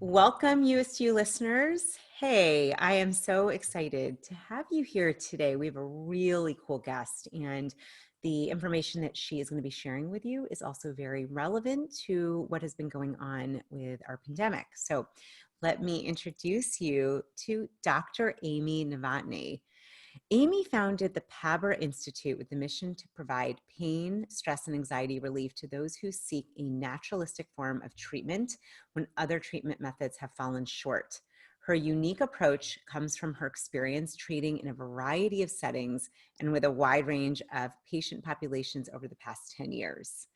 Welcome, Youest You listeners. Hey, I am so excited to have you here today. We have a really cool guest, and the information that she is going to be sharing with you is also very relevant to what has been going on with our pandemic. So let me introduce you to Dr. Amy Novotny. Amy founded the PABR Institute with the mission to provide pain, stress, and anxiety relief to those who seek a naturalistic form of treatment when other treatment methods have fallen short. Her unique approach comes from her experience treating in a variety of settings and with a wide range of patient populations over the past 10 years.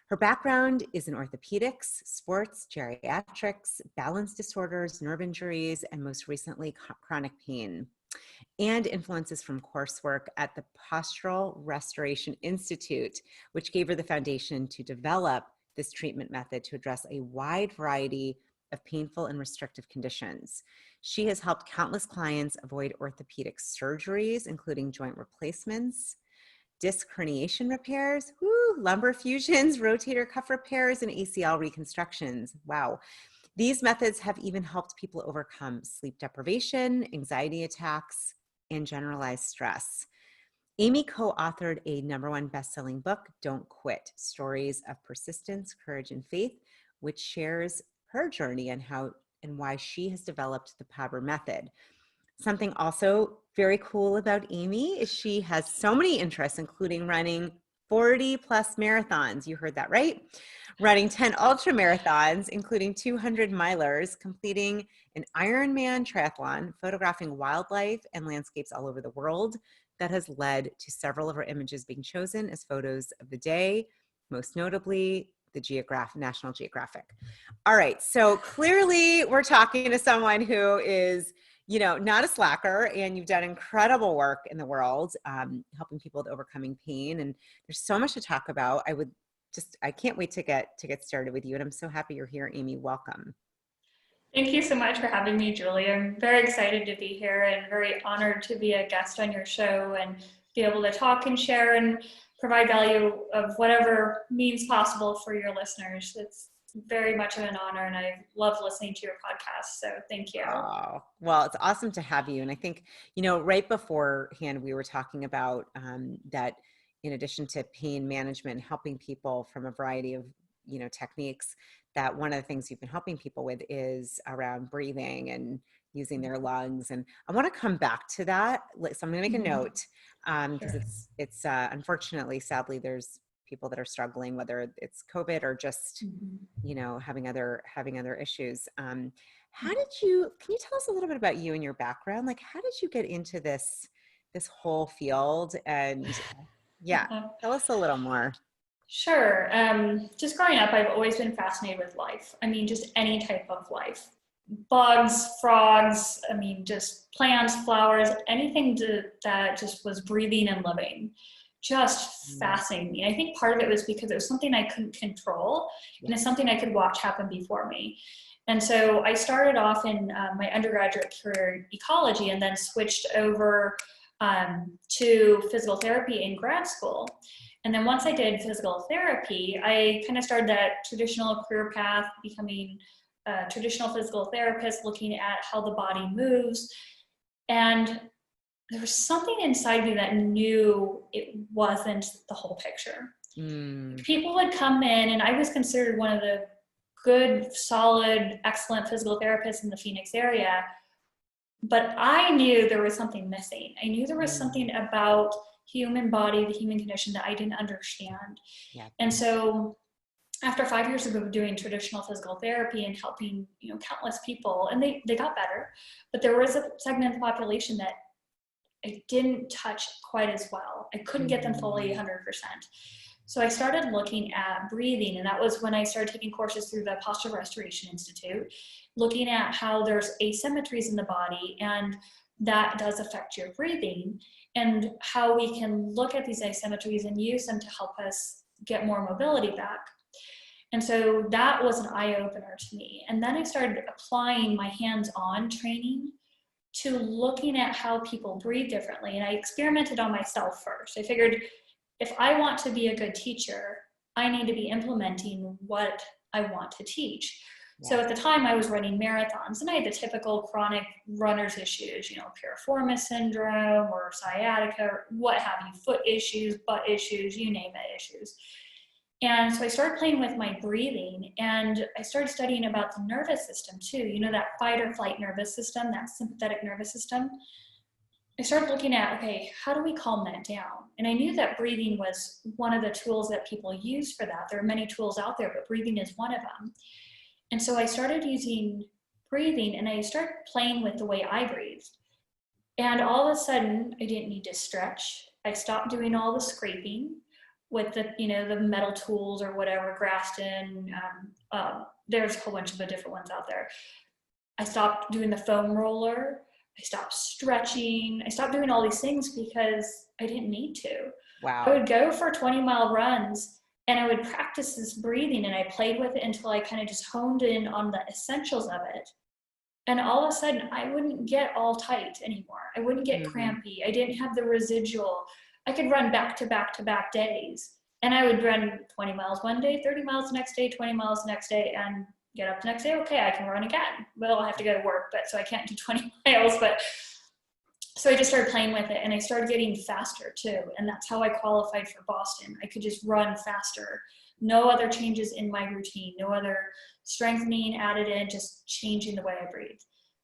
Her background is in orthopedics, sports, geriatrics, balance disorders, nerve injuries, and most recently, chronic pain, and influences from coursework at the Postural Restoration Institute, which gave her the foundation to develop this treatment method to address a wide variety of painful and restrictive conditions. She has helped countless clients avoid orthopedic surgeries, including joint replacements, disc herniation repairs, lumbar fusions, rotator cuff repairs, and ACL reconstructions. Wow. These methods have even helped people overcome sleep deprivation, anxiety attacks, and generalized stress. Amy co-authored a #1 best-selling book, Don't Quit: Stories of Persistence, Courage, and Faith, which shares her journey and how and why she has developed the PABR Method. Something also very cool about Amy is she has so many interests, including running 40 plus marathons. You heard that right? Running 10 ultra marathons, including 200 milers, completing an Ironman triathlon, photographing wildlife and landscapes all over the world. That has led to several of her images being chosen as photos of the day, most notably the National Geographic. All right, so clearly we're talking to someone who is not a slacker, and you've done incredible work in the world, helping people with overcoming pain. And there's so much to talk about. I can't wait to get started with you. And I'm so happy you're here, Amy. Welcome. Thank you so much for having me, Julie. I'm very excited to be here and very honored to be a guest on your show and be able to talk and share and provide value of whatever means possible for your listeners. It's very much of an honor, and I love listening to your podcast. So thank you. Oh, well, it's awesome to have you. And I think, right beforehand, we were talking about that in addition to pain management, helping people from a variety of, techniques, that one of the things you've been helping people with is around breathing and using their lungs. And I want to come back to that. So I'm going to make a note because it's unfortunately, sadly, there's people that are struggling, whether it's COVID or just, having other issues. Can you tell us a little bit about you and your background? Like, how did you get into this whole field? And tell us a little more. Sure. Just growing up, I've always been fascinated with life. I mean, just any type of life. Bugs, frogs, just plants, flowers, anything that just was breathing and living. Just fascinating me. I think part of it was because it was something I couldn't control, and it's something I could watch happen before me. And so I started off in my undergraduate career in ecology, and then switched over to physical therapy in grad school. And then once I did physical therapy, I kind of started that traditional career path, becoming a traditional physical therapist, looking at how the body moves. And there was something inside me that knew it wasn't the whole picture. People would come in, and I was considered one of the good, solid, excellent physical therapists in the Phoenix area, but I knew there was something missing. I knew there was something about human body, the human condition, that I didn't understand. And so after 5 years of doing traditional physical therapy and helping countless people, and they got better, but there was a segment of the population that I didn't touch quite as well. I couldn't get them fully 100%. So I started looking at breathing, and that was when I started taking courses through the Postural Restoration Institute, looking at how there's asymmetries in the body, and that does affect your breathing, and how we can look at these asymmetries and use them to help us get more mobility back. And so that was an eye-opener to me. And then I started applying my hands-on training to looking at how people breathe differently. And I experimented on myself first. I figured if I want to be a good teacher, I need to be implementing what I want to teach. So at the time I was running marathons and I had the typical chronic runner's issues, piriformis syndrome or sciatica, or what have you, foot issues, butt issues, you name it, issues. And so I started playing with my breathing and I started studying about the nervous system too. That fight or flight nervous system, that sympathetic nervous system. I started looking at, okay, how do we calm that down? And I knew that breathing was one of the tools that people use for that. There are many tools out there, but breathing is one of them. And so I started using breathing and I started playing with the way I breathed. And all of a sudden, I didn't need to stretch. I stopped doing all the scraping with the metal tools or whatever, Graston. There's a whole bunch of the different ones out there. I stopped doing the foam roller. I stopped stretching. I stopped doing all these things because I didn't need to. Wow. I would go for 20-mile runs and I would practice this breathing and I played with it until I kind of just honed in on the essentials of it. And all of a sudden I wouldn't get all tight anymore. I wouldn't get crampy. I didn't have the residual. I could run back to back to back days. And I would run 20 miles one day, 30 miles the next day, 20 miles the next day, and get up the next day. Okay, I can run again. Well, I have to go to work, so I can't do 20 miles. So I just started playing with it and I started getting faster too. And that's how I qualified for Boston. I could just run faster. No other changes in my routine, no other strengthening added in, just changing the way I breathe.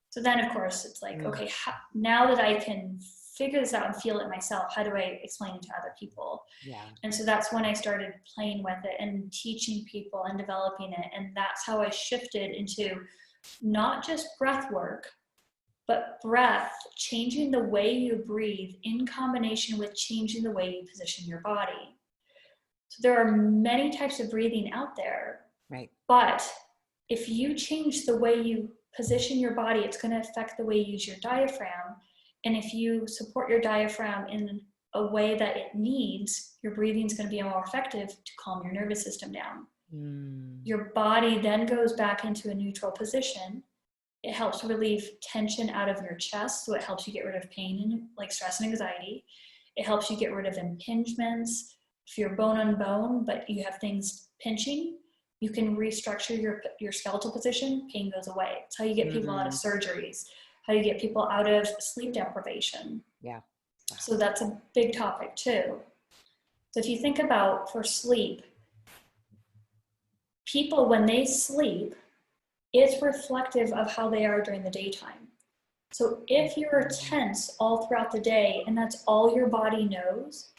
So then of course it's like, okay, now that I can figure this out and feel it myself, how do I explain it to other people? Yeah. And so that's when I started playing with it and teaching people and developing it. And that's how I shifted into not just breath work, but breath, changing the way you breathe in combination with changing the way you position your body. So there are many types of breathing out there. Right. But if you change the way you position your body, it's going to affect the way you use your diaphragm. And if you support your diaphragm in a way that it needs, your breathing is going to be more effective to calm your nervous system down. Your body then goes back into a neutral position. It helps relieve tension out of your chest, so it helps you get rid of pain and like stress and anxiety. It helps you get rid of impingements. If you're bone on bone, but you have things pinching, you can restructure your skeletal position, pain goes away. It's how you get people out of surgeries, how you get people out of sleep deprivation. Yeah. Wow. So that's a big topic too. So if you think about for sleep, people when they sleep, it's reflective of how they are during the daytime. So if you're tense all throughout the day and that's all your body knows,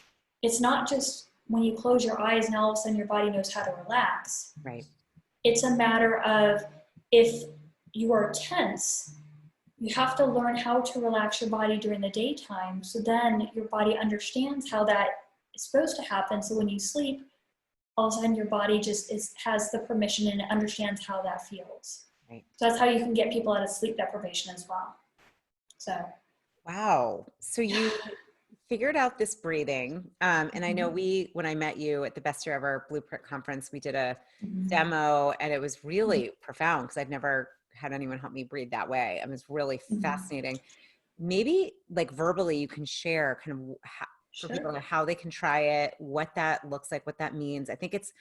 it's not just when you close your eyes and all of a sudden your body knows how to relax. Right. It's a matter of if you are tense, you have to learn how to relax your body during the daytime. So then your body understands how that is supposed to happen. So when you sleep, all of a sudden your body just has the permission and it understands how that feels. Right. So that's how you can get people out of sleep deprivation as well. So. Wow. So you figured out this breathing. And I know when I met you at the Best Year Ever Blueprint Conference, we did a demo and it was really profound because I've never had anyone help me breathe that way. It was really fascinating. Maybe like verbally you can share kind of for people how they can try it, what that looks like, what that means. I think it's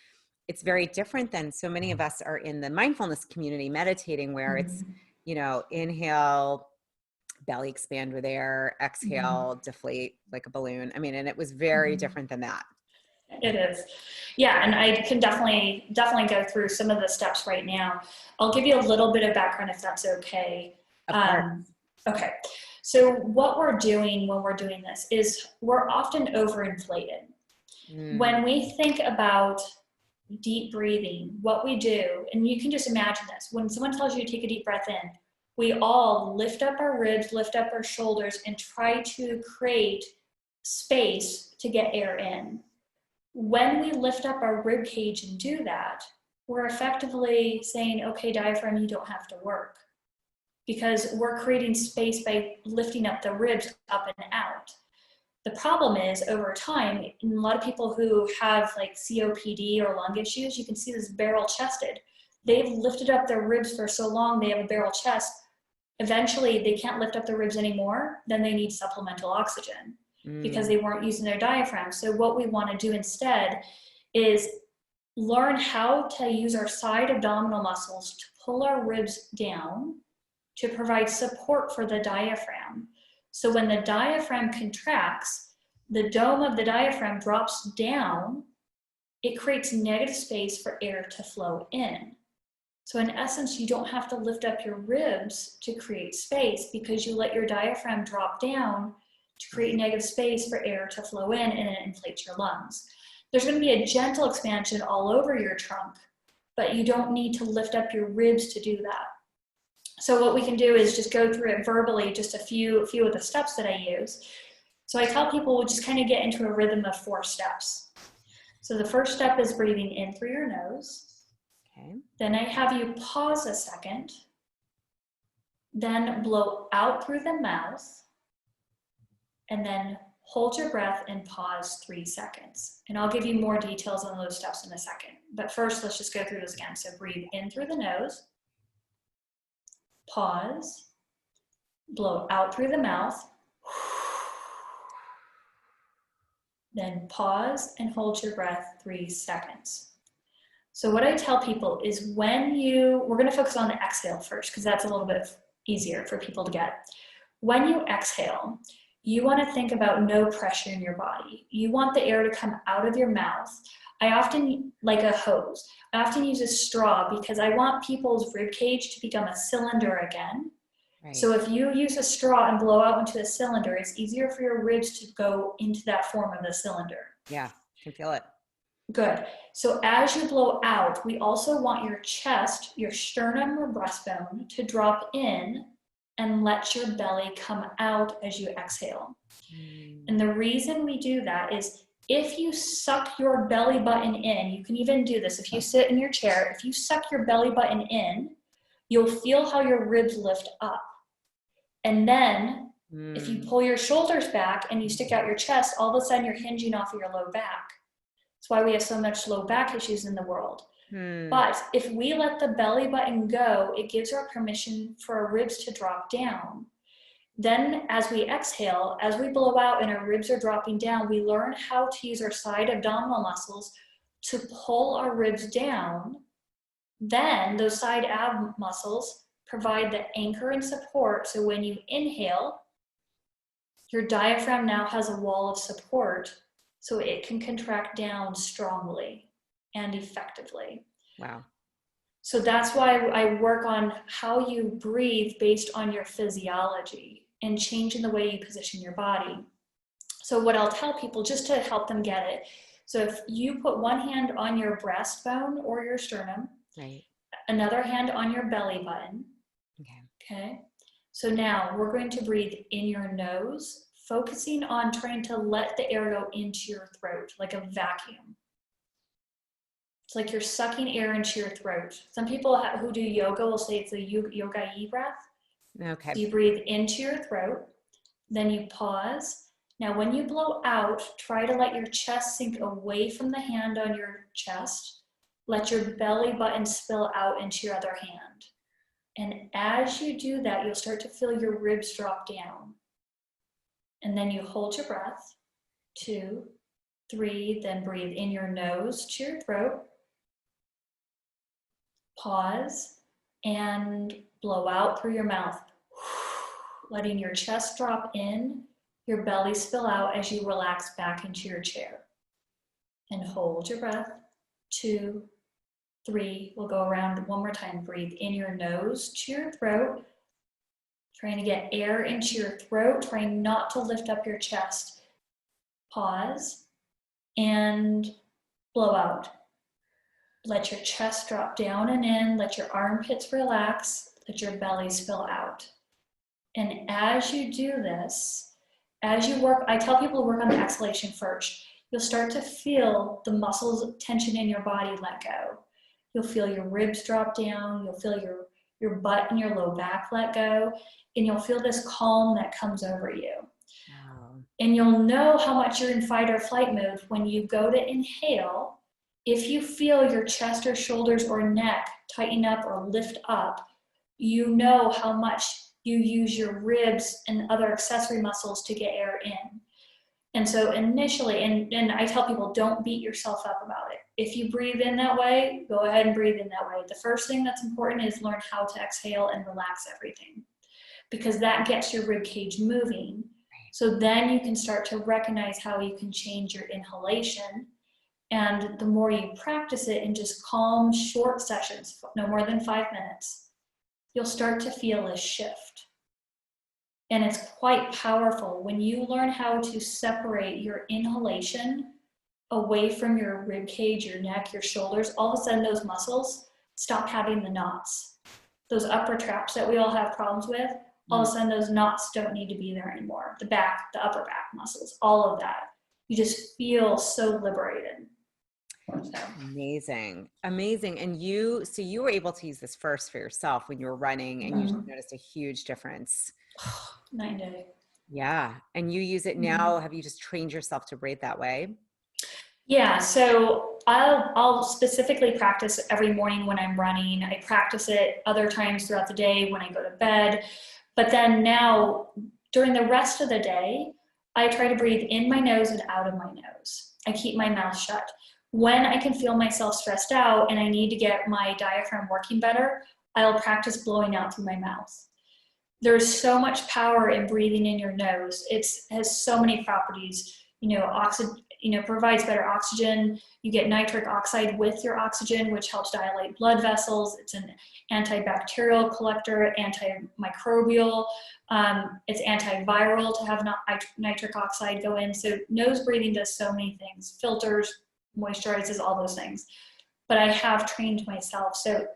very different than so many of us are in the mindfulness community meditating where it's, inhale, belly expand with air, exhale, deflate like a balloon. I mean, and it was very different than that. It is. Yeah. And I can definitely go through some of the steps right now. I'll give you a little bit of background if that's okay. Okay. So what we're doing when we're doing this is we're often overinflated. When we think about deep breathing, what we do, and you can just imagine this, when someone tells you to take a deep breath in, we all lift up our ribs, lift up our shoulders, and try to create space to get air in. When we lift up our rib cage and do that, we're effectively saying, okay, diaphragm, you don't have to work. Because we're creating space by lifting up the ribs up and out. The problem is over time, in a lot of people who have like COPD or lung issues, you can see this barrel chested. They've lifted up their ribs for so long, they have a barrel chest. Eventually they can't lift up their ribs anymore, then they need supplemental oxygen because they weren't using their diaphragm. So what we want to do instead is learn how to use our side abdominal muscles to pull our ribs down to provide support for the diaphragm. So when the diaphragm contracts, the dome of the diaphragm drops down, it creates negative space for air to flow in. So in essence, you don't have to lift up your ribs to create space because you let your diaphragm drop down to create negative space for air to flow in, and it inflates your lungs. There's going to be a gentle expansion all over your trunk, but you don't need to lift up your ribs to do that. So what we can do is just go through it verbally, just a few of the steps that I use. So I tell people we'll just kind of get into a rhythm of 4 steps. So the first step is breathing in through your nose. Okay. Then I have you pause a second, then blow out through the mouth, and then hold your breath and pause 3 seconds. And I'll give you more details on those steps in a second. But first, let's just go through this again. So breathe in through the nose, pause, blow out through the mouth, then pause and hold your breath 3 seconds. So what I tell people is we're going to focus on the exhale first because that's a little bit easier for people to get. When you exhale, you want to think about no pressure in your body. You want the air to come out of your mouth. I often, like a hose, I often use a straw because I want people's rib cage to become a cylinder again. Right. So if you use a straw and blow out into a cylinder, it's easier for your ribs to go into that form of the cylinder. Yeah, I can feel it. Good. So as you blow out, we also want your chest, your sternum or breastbone to drop in and let your belly come out as you exhale. And the reason we do that is if you suck your belly button in, you can even do this. If you sit in your chair, if you suck your belly button in, you'll feel how your ribs lift up. And then if you pull your shoulders back and you stick out your chest, all of a sudden you're hinging off of your low back. That's why we have so much low back issues in the world. But if we let the belly button go, it gives our permission for our ribs to drop down. Then as we exhale, as we blow out and our ribs are dropping down, we learn how to use our side abdominal muscles to pull our ribs down. Then those side ab muscles provide the anchor and support. So when you inhale, your diaphragm now has a wall of support so it can contract down strongly and effectively. Wow. So that's why I work on how you breathe based on your physiology and changing the way you position your body. So what I'll tell people just to help them get it. So if you put one hand on your breastbone or your sternum, right, another hand on your belly button. Okay. So now we're going to breathe in your nose, focusing on trying to let the air go into your throat like a vacuum. It's like you're sucking air into your throat. Some people who do yoga will say it's a yoga-y breath. Okay. So you breathe into your throat, then you pause. Now when you blow out, try to let your chest sink away from the hand on your chest. Let your belly button spill out into your other hand. And as you do that, you'll start to feel your ribs drop down. And then you hold your breath, 2, 3, then breathe in your nose to your throat. Pause and blow out through your mouth, letting your chest drop in, your belly spill out as you relax back into your chair. And hold your breath, 2, 3, we'll go around one more time. Breathe in your nose to your throat, trying to get air into your throat, trying not to lift up your chest. Pause and blow out. Let your chest drop down and in, let your armpits relax, let your belly spill out. And as you do this, as you work, I tell people to work on the exhalation first. You'll start to feel the muscles tension in your body let go. You'll feel your ribs drop down, you'll feel your butt and your low back let go, and you'll feel this calm that comes over you. Wow. And you'll know how much you're in fight or flight mode when you go to inhale. If you feel your chest or shoulders or neck tighten up or lift up, you know how much you use your ribs and other accessory muscles to get air in. And so initially, and I tell people, don't beat yourself up about it. If you breathe in that way, go ahead and breathe in that way. The first thing that's important is learn how to exhale and relax everything, because that gets your rib cage moving. So then you can start to recognize how you can change your inhalation. And the more you practice it in just calm, short sessions, no more than 5 minutes, you'll start to feel a shift. And it's quite powerful when you learn how to separate your inhalation away from your rib cage, your neck, your shoulders. All of a sudden, those muscles stop having the knots. Those upper traps that we all have problems with, all of a sudden, those knots don't need to be there anymore. The back, the upper back muscles, all of that. You just feel so liberated. So. Amazing. Amazing. And so you were able to use this first for yourself when you were running, and you just noticed a huge difference. 9 day. Yeah. And you use it now. Have you just trained yourself to breathe that way? Yeah. So I'll specifically practice every morning when I'm running. I practice it other times throughout the day when I go to bed. But then now during the rest of the day, I try to breathe in my nose and out of my nose. I keep my mouth shut. When I can feel myself stressed out and I need to get my diaphragm working better, I'll practice blowing out through my mouth. There's so much power in breathing in your nose. It has so many properties. Provides better oxygen. You get nitric oxide with your oxygen, which helps dilate blood vessels. It's an antibacterial collector, antimicrobial. It's antiviral to have nitric oxide go in. So nose breathing does so many things. Filters, moisturizes, all those things. But I have trained myself. So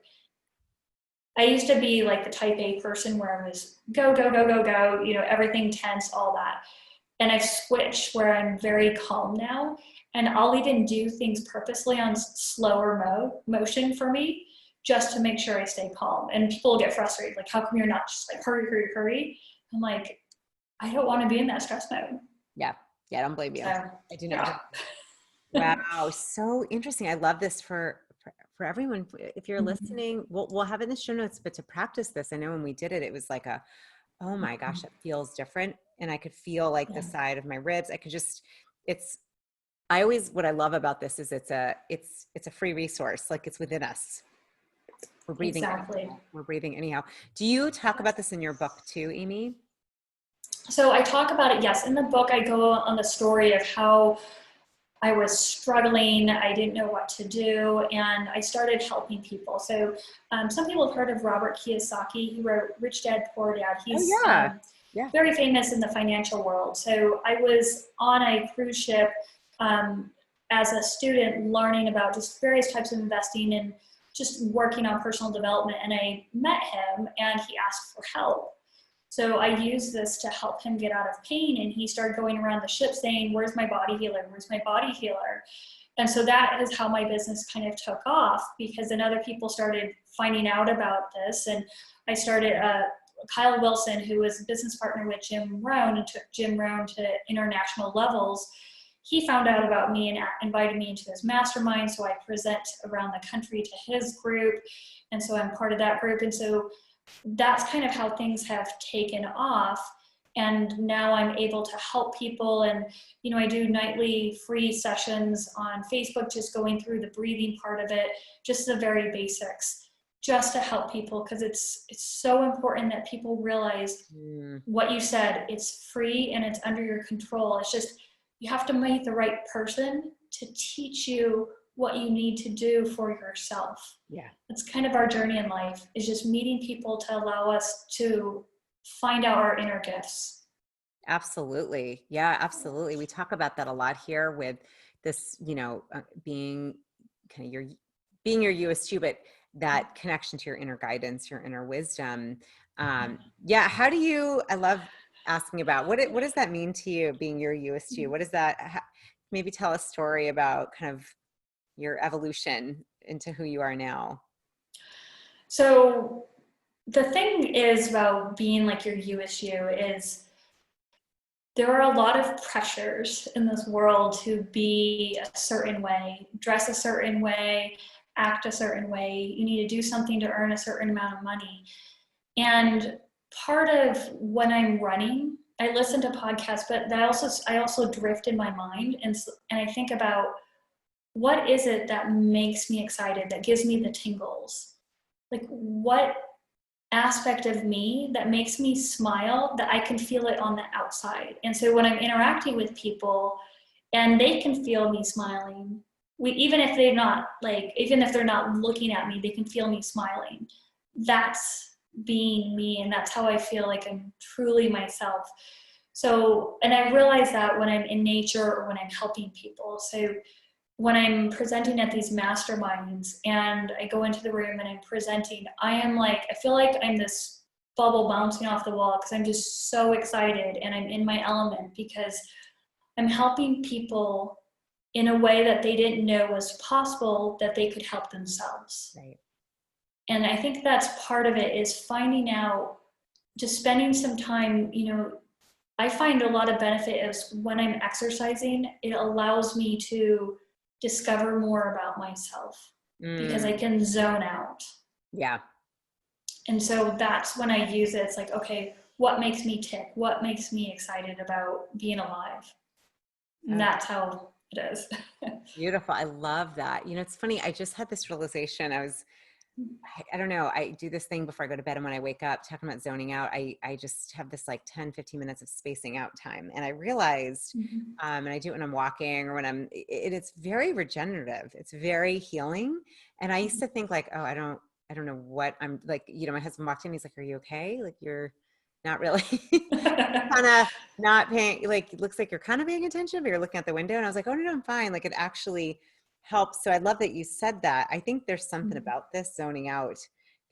I used to be like the type A person where I was go, go, go, go, go, everything tense, all that. And I've switched where I'm very calm now, and I'll even do things purposely on slower motion for me, just to make sure I stay calm. And people get frustrated, like, how come you're not just like hurry, hurry, hurry? I'm like, I don't want to be in that stress mode. Yeah. Yeah. I don't blame you. So, I do not. Yeah. Wow. So interesting. I love this for everyone. If you're listening, we'll have it in the show notes, but to practice this, I know when we did it, it was like oh my gosh, it feels different. And I could feel like the side of my ribs. I could just, what I love about this is it's a free resource. Like, it's within us. We're breathing. Exactly. We're breathing anyhow. Do you talk about this in your book too, Amy? So I talk about it, yes. In the book, I go on the story of how I was struggling. I didn't know what to do, and I started helping people. So some people have heard of Robert Kiyosaki. He wrote Rich Dad, Poor Dad. He's very famous in the financial world. So I was on a cruise ship as a student, learning about just various types of investing and just working on personal development. And I met him, and he asked for help. So I used this to help him get out of pain, and he started going around the ship saying, where's my body healer? Where's my body healer? And so that is how my business kind of took off, because then other people started finding out about this. And I started, Kyle Wilson, who was a business partner with Jim Rohn and took Jim Rohn to international levels. He found out about me and invited me into his mastermind. So I present around the country to his group. And so I'm part of that group. And so that's kind of how things have taken off. And now I'm able to help people. And, I do nightly free sessions on Facebook, just going through the breathing part of it, just the very basics, just to help people. Because it's so important that people realize what you said. It's free and it's under your control. It's just, you have to meet the right person to teach you what you need to do for yourself. Yeah. It's kind of our journey in life, is just meeting people to allow us to find out our inner gifts. Absolutely. Yeah, absolutely. We talk about that a lot here with this, being kind of your Youest You, but that connection to your inner guidance, your inner wisdom. I love asking about what does that mean to you, being your Youest You? What is that? Maybe tell a story about kind of your evolution into who you are now. So the thing is about being like your Youest You is there are a lot of pressures in this world to be a certain way, dress a certain way, act a certain way. You need to do something to earn a certain amount of money. And part of when I'm running, I listen to podcasts, but I also drift in my mind, and I think about what is it that makes me excited, that gives me the tingles? Like, what aspect of me that makes me smile, that I can feel it on the outside? And so when I'm interacting with people and they can feel me smiling, even if they're not looking at me, they can feel me smiling. That's being me, and that's how I feel like I'm truly myself. So, and I realize that when I'm in nature or when I'm helping people. So when I'm presenting at these masterminds and I go into the room and I'm presenting, I feel like I'm this bubble bouncing off the wall because I'm just so excited and I'm in my element because I'm helping people in a way that they didn't know was possible, that they could help themselves. Right. And I think that's part of it, is finding out, just spending some time, I find a lot of benefit is when I'm exercising, it allows me to discover more about myself because I can zone out. Yeah. And so that's when I use it. It's like, okay, what makes me tick? What makes me excited about being alive? And that's how it is. Beautiful. I love that. It's funny. I just had this realization. I don't know. I do this thing before I go to bed, and when I wake up, talking about zoning out, I just have this like 10, 15 minutes of spacing out time. And I realized, and I do it when I'm walking or when it's very regenerative. It's very healing. And I used to think like, oh, I don't know what I'm like, my husband walked in, he's like, are you okay? Like, you're not really kind of not paying, like, it looks like you're kind of paying attention, but you're looking at the window. And I was like, oh no, I'm fine. Like, it actually helps. So I love that you said that. I think there's something about this zoning out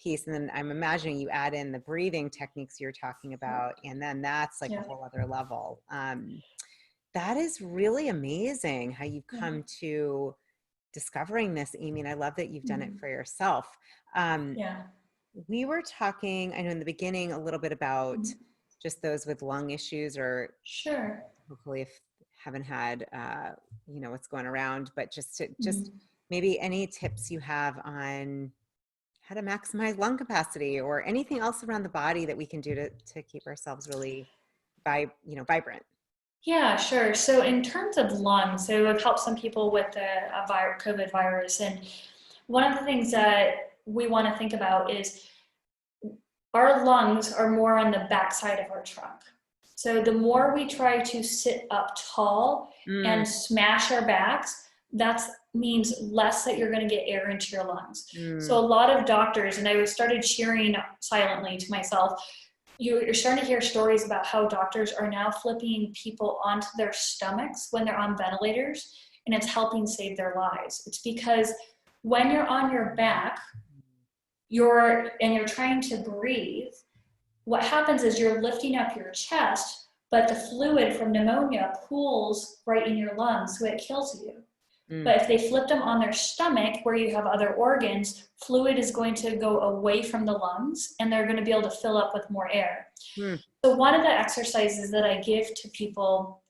piece. And then I'm imagining you add in the breathing techniques you're talking about. And then that's like a whole other level. That is really amazing how you've come to discovering this, Amy. And I love that you've done it for yourself. We were talking, I know in the beginning, a little bit about just those with lung issues, or hopefully if haven't had, what's going around, but just maybe any tips you have on how to maximize lung capacity or anything else around the body that we can do to keep ourselves really vibrant. Yeah, sure. So in terms of lungs, so I've helped some people with the COVID virus. And one of the things that we want to think about is our lungs are more on the backside of our trunk. So the more we try to sit up tall and smash our backs, that means less that you're going to get air into your lungs. So a lot of doctors, and I started cheering silently to myself, you're starting to hear stories about how doctors are now flipping people onto their stomachs when they're on ventilators, and it's helping save their lives. It's because when you're on your back, you're trying to breathe, what happens is you're lifting up your chest, but the fluid from pneumonia pools right in your lungs, so it kills you. But if they flip them on their stomach, where you have other organs, fluid is going to go away from the lungs, and they're going to be able to fill up with more air. So one of the exercises that I give to people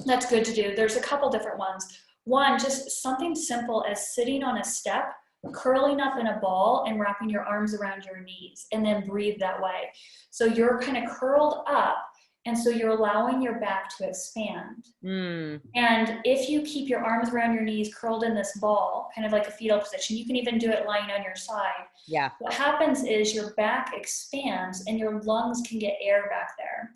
that's good to do, there's a couple different ones. One, just something simple as sitting on a step, curling up in a ball and wrapping your arms around your knees, and then breathe that way. So you're kind of curled up, and so you're allowing your back to expand. And if you keep your arms around your knees curled in this ball, kind of like a fetal position, you can even do it lying on your side. What happens is your back expands and your lungs can get air back there.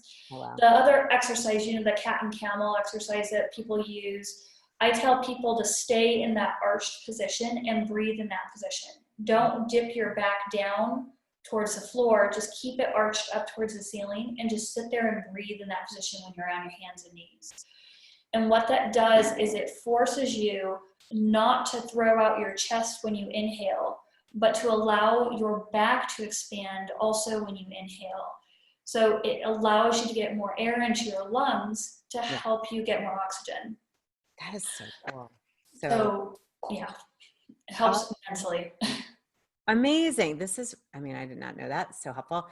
The other exercise, the cat and camel exercise that people use, I tell people to stay in that arched position and breathe in that position. Don't dip your back down towards the floor, just keep it arched up towards the ceiling and just sit there and breathe in that position when you're on your hands and knees. And what that does is it forces you not to throw out your chest when you inhale, but to allow your back to expand also when you inhale. So it allows you to get more air into your lungs to help you get more oxygen. That is so cool. So yeah, it helps immensely. Amazing. I did not know that. So helpful.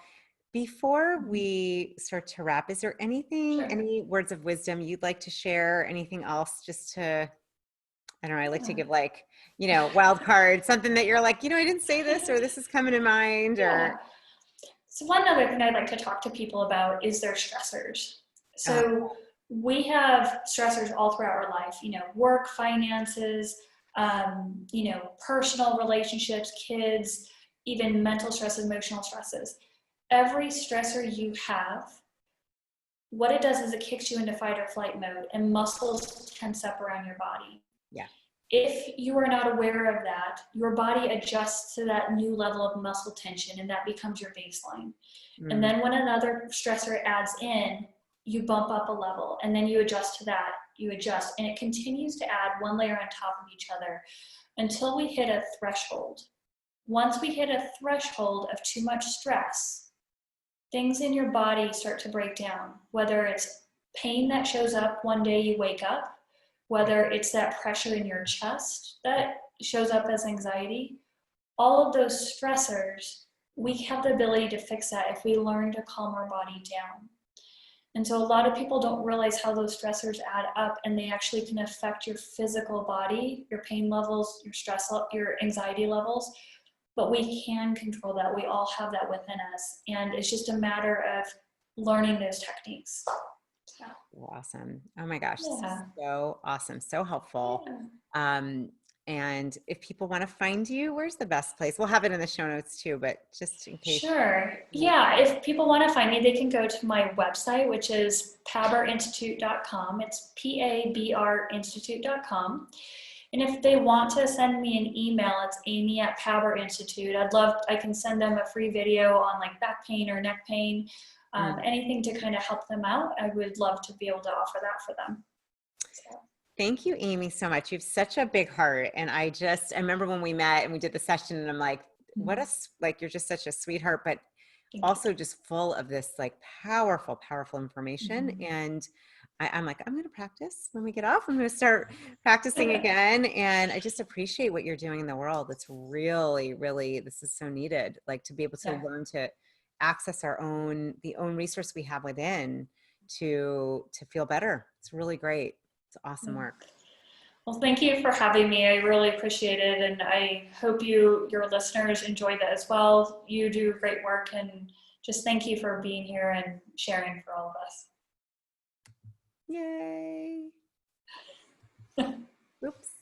Before we start to wrap, is there any words of wisdom you'd like to share? Anything else just to, I don't know, I like to give wild card, something that you're like, I didn't say this, or this is coming to mind, or. So one other thing I'd like to talk to people about is their stressors. So we have stressors all throughout our life, work, finances, personal relationships, kids, even mental stress, emotional stresses. Every stressor you have, what it does is it kicks you into fight or flight mode, and muscles tense up around your body. Yeah. If you are not aware of that, your body adjusts to that new level of muscle tension, and that becomes your baseline. And then when another stressor adds in, you bump up a level, and then you adjust to that, you adjust, and it continues to add one layer on top of each other until we hit a threshold. Once we hit a threshold of too much stress, things in your body start to break down, whether it's pain that shows up one day you wake up, whether it's that pressure in your chest that shows up as anxiety. All of those stressors, we have the ability to fix that if we learn to calm our body down. And so a lot of people don't realize how those stressors add up, and they actually can affect your physical body, your pain levels, your stress, your anxiety levels. But we can control that. We all have that within us. And it's just a matter of learning those techniques. So. Awesome. Oh my gosh. Yeah. So awesome. So helpful. Yeah. And if people want to find you, where's the best place? We'll have it in the show notes too, but just in case. Sure. Yeah. If people want to find me, they can go to my website, which is PABRinstitute.com. It's PABR Institute.com. And if they want to send me an email, it's Amy@PABR Institute. I can send them a free video on like back pain or neck pain, anything to kind of help them out. I would love to be able to offer that for them. So. Thank you, Amy, so much. You have such a big heart. And I remember when we met and we did the session, and I'm like, you're just such a sweetheart, but also just full of this like powerful, powerful information. And I'm like, I'm going to practice when we get off. I'm going to start practicing again. And I just appreciate what you're doing in the world. It's really, really, this is so needed, like to be able to learn to access the own resource we have within to feel better. It's really great. It's awesome work. Well, thank you for having me. I really appreciate it. And I hope your listeners enjoy that as well. You do great work, and just thank you for being here and sharing for all of us. Yay. Oops.